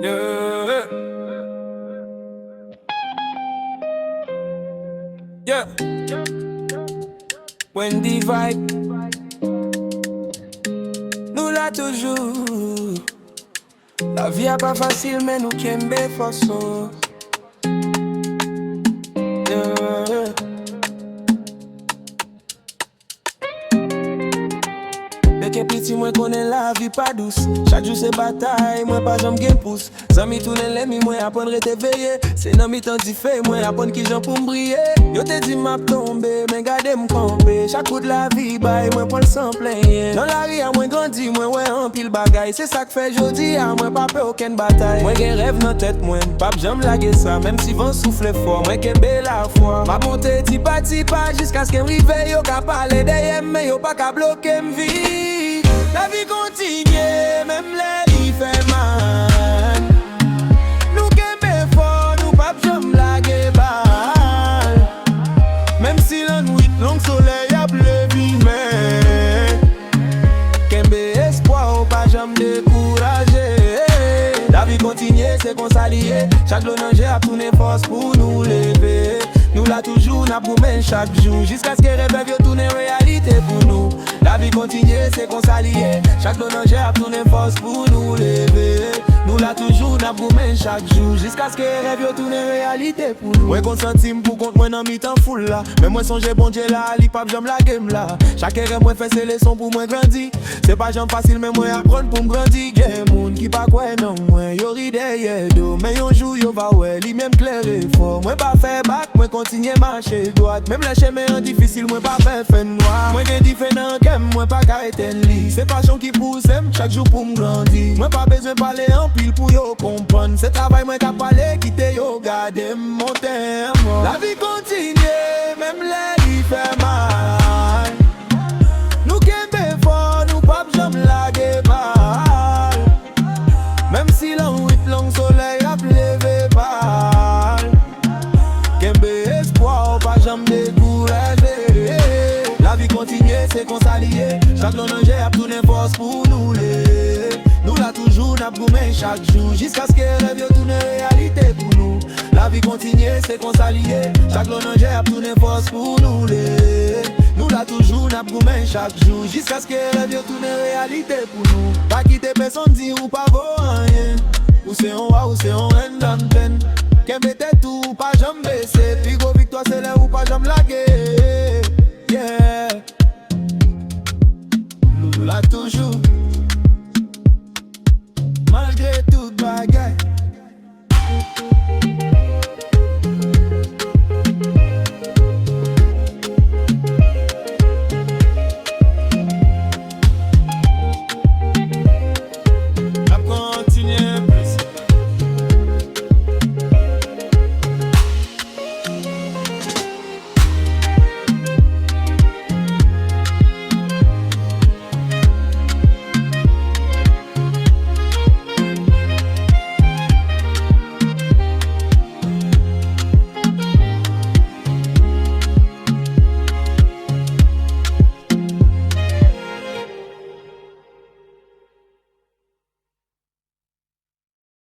Yeah. Yeah. Wendy Vibe. Nous là toujours. La vie a pas facile, mais nous qui aimons forçons. Yeah. Dès que petit, moi connais la vie pas douce. Chaque jour c'est bataille, moi pas jamais gain pouce. Zami tourne l'ennemi, moi apprendre à t'éveiller. C'est dans mi temps fait, moi apprendre qui j'en pour m'briller. Yo te dit m'a tombé, mais gardez m'camper. Chaque coup de la vie, bye, moi pour le sang plein. Dans la rue, moi grandi, moi ouais en pile bagaille. C'est ça que fait jodi, à moi pas peur aucune bataille. Moi gen rêve dans tête, moi pas jamais laguer ça. Même si vent souffle fort, moi qu'aime la foi. Ma montée tipa tipa jusqu'à ce qu'elle rive. Yo ka parler derrière, mais yo pas ka bloquer m'vie. La vie continue, même les lits fait mal. Nous qu'aimons fort, nous pas jamais laguer balle. Même si la nuit, long soleil a pleuvi, mais qu'aimons espoir, pas jamais décourager. La vie continue, c'est qu'on s'allie. Chaque l'onanger a tourné force pour nous lever. Nous là toujours, n'a promis chaque jour. Jusqu'à ce que rêve yo tourne réalité pour nous. La vie continue, c'est qu'on s'allie. Chaque l'onanger a tourné force pour nous lever. Nous là toujours, n'a promis chaque jour. Jusqu'à ce que rêve yo tourne réalité pour nous. Moi consentime pour compte moi dans mi-temps full là. Mais moi songe bon Dieu là, li pas j'aime la game là. Chaque rêve moi fait ses leçons pour moi grandir. C'est pas jamais facile mais moi apprendre pour m'grandir. Gen moun qui pas quoi non moi yo ri derrière dos. Mais yon jour yo va ouais, li même clair et fort. Moi pas faire back, moi continue marcher droite. Même les chemins difficiles, moi pas faire fin noir. Moi gen différent qu'aime, moi pas arrêter li. C'est passion qui pousse chaque jour pour m'grandir. Moi pas besoin parler en pile pour yo comprendre. C'est travail moi qu'a parler, quitter yo garder mon temps. La vie continue, même les lits fait mal. Nous qu'aimons fort, nous pas jamais laguer balle. Même si l'an 8 long soleil a levé balle. Qu'aimons espoir, pas jamais décourager. La vie continue, c'est qu'on s'allie. Chaque l'onanger a tourné force pour nous les. Nous là toujours n'a promis chaque jour. Jusqu'à ce que rêve yo tourne réalité pour nous. La vie continue, c'est qu'on s'allie. Chaque l'onanger a tourné force pour nous les. Nous là toujours n'a promis chaque jour. Jusqu'à ce que rêve yo tourne réalité pour nous. Pas quitter personne dire ou pas vaut rien. Ou c'est on wa ou c'est on end dans peine. Qu'un bête tout, pas jamais baisser. Puis gros victoire c'est là ou pas jamais laguer. Yeah. Nous là toujours.